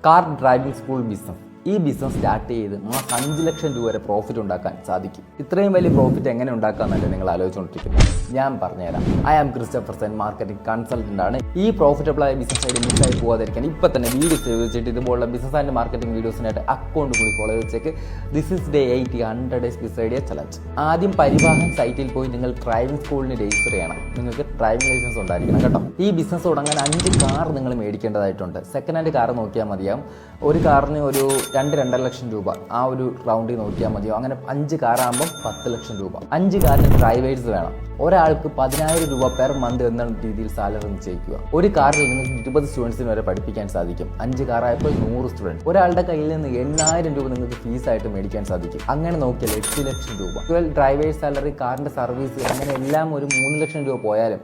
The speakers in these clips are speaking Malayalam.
Car driving school business. ഈ ബിസിനസ് സ്റ്റാർട്ട് ചെയ്ത് മാസം 5 ലക്ഷം രൂപ വരെ പ്രോഫിറ്റ് ഉണ്ടാക്കാൻ സാധിക്കും. ഇത്രയും വലിയ പ്രോഫിറ്റ് എങ്ങനെ ഉണ്ടാക്കാമെന്നല്ലേ നിങ്ങൾ ആലോചിച്ചുകൊണ്ടിരിക്കുന്നത്. ഞാൻ പറഞ്ഞുതരാം. I am Christopher Sen, marketing consultant ആണ്. ഈ പ്രോഫിറ്റബിൾ ആയ ബിസിനസ് ആയിട്ട് മിസ്സായി പോകാതിരിക്കാൻ ഇപ്പം തന്നെ വീഡിയോസ് വെച്ചിട്ട് ഇതുപോലുള്ള ബിസിനസ് ആൻഡ് മാർക്കറ്റിംഗ് വീഡിയോസിനായിട്ട് അക്കൗണ്ട് കൂടി ഫോളോ വെച്ചേക്ക്. This is day 80 100 days business idea challenge. ആദ്യം പരിവാഹൻ സൈറ്റിൽ പോയി നിങ്ങൾ ഡ്രൈവിംഗ് സ്കൂളിന് രജിസ്റ്റർ ചെയ്യണം. നിങ്ങൾക്ക് ഡ്രൈവിംഗ് ലൈസൻസ് ഉണ്ടായിരിക്കണം കേട്ടോ. ഈ ബിസിനസ് തുടങ്ങാൻ 5 കാർ നിങ്ങൾ മേടിക്കേണ്ടതായിട്ടുണ്ട്. സെക്കൻഡ് ഹാൻഡ് കാർ നോക്കിയാൽ മതിയാവും. ഒരു കാറിന് ഒരു 2-2.5 ലക്ഷം രൂപ ആ ഒരു റൗണ്ടിൽ നോക്കിയാൽ മതിയോ. അങ്ങനെ 5 കാറാകുമ്പോൾ 10 ലക്ഷം രൂപ. 5 കാറിന് ഡ്രൈവേഴ്സ് വേണം. ഒരാൾക്ക് 10,000 രൂപ പെർ മന്ത് എന്ന രീതിയിൽ സാലറി നിശ്ചയിക്കുക. ഒരു കാറിൽ നിങ്ങൾക്ക് 20 സ്റ്റുഡൻസിന് വരെ പഠിപ്പിക്കാൻ സാധിക്കും. 5 കാറായപ്പോൾ 100 സ്റ്റുഡൻറ്റ്. ഒരാളുടെ കയ്യിൽ നിന്ന് 8,000 രൂപ നിങ്ങൾക്ക് ഫീസായിട്ട് മേടിക്കാൻ സാധിക്കും. അങ്ങനെ നോക്കിയാൽ 8 ലക്ഷം രൂപ. 12 ഡ്രൈവേഴ്സ് സാലറി, കാറിൻ്റെ സർവീസ്, അങ്ങനെ എല്ലാം ഒരു 3 ലക്ഷം രൂപ പോയാലും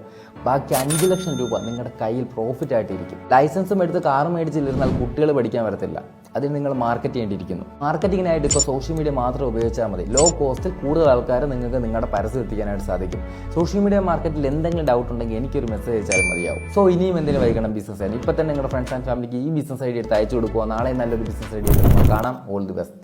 ബാക്കി 5 ലക്ഷം രൂപ നിങ്ങളുടെ കയ്യിൽ പ്രോഫിറ്റ് ആയിട്ടിരിക്കും. ലൈസൻസും എടുത്ത് കാർ മേടിച്ചിരുന്നാൽ കുട്ടികൾ പഠിക്കാൻ വരത്തില്ല. അതിന് നിങ്ങൾ മാർക്കറ്റ് ചെയ്യേണ്ടിയിരിക്കുന്നു. മാർക്കറ്റിങ്ങിനായിട്ട് ഇപ്പോൾ സോഷ്യൽ മീഡിയ മാത്രം ഉപയോഗിച്ചാൽ മതി. ലോ കോസ്റ്റിൽ കൂടുതൽ ആൾക്കാർ നിങ്ങൾക്ക് നിങ്ങളുടെ പരസ്യം എത്തിക്കാനായിട്ട് സാധിക്കും. സോഷ്യൽ മീഡിയ മാർക്കറ്റിൽ എന്തെങ്കിലും ഡൗട്ട് ഉണ്ടെങ്കിൽ എനിക്കൊരു മെസ്സേജ് അയച്ചാലും മതിയാവും. സോ ഇനിയും എന്തിനു വൈകണം ബിസിനസ് ചെയ്യാൻ. ഇപ്പം തന്നെ നിങ്ങളുടെ ഫ്രണ്ട്സ് ആൻഡ് ഫാമിലിക്ക് ഈ ബിസിനസ് ഐഡിയ എടുത്ത് അയച്ചു കൊടുക്കുക. നാളെ നല്ലൊരു ബിസിനസ് ഐഡിയ കാണാം. All the best.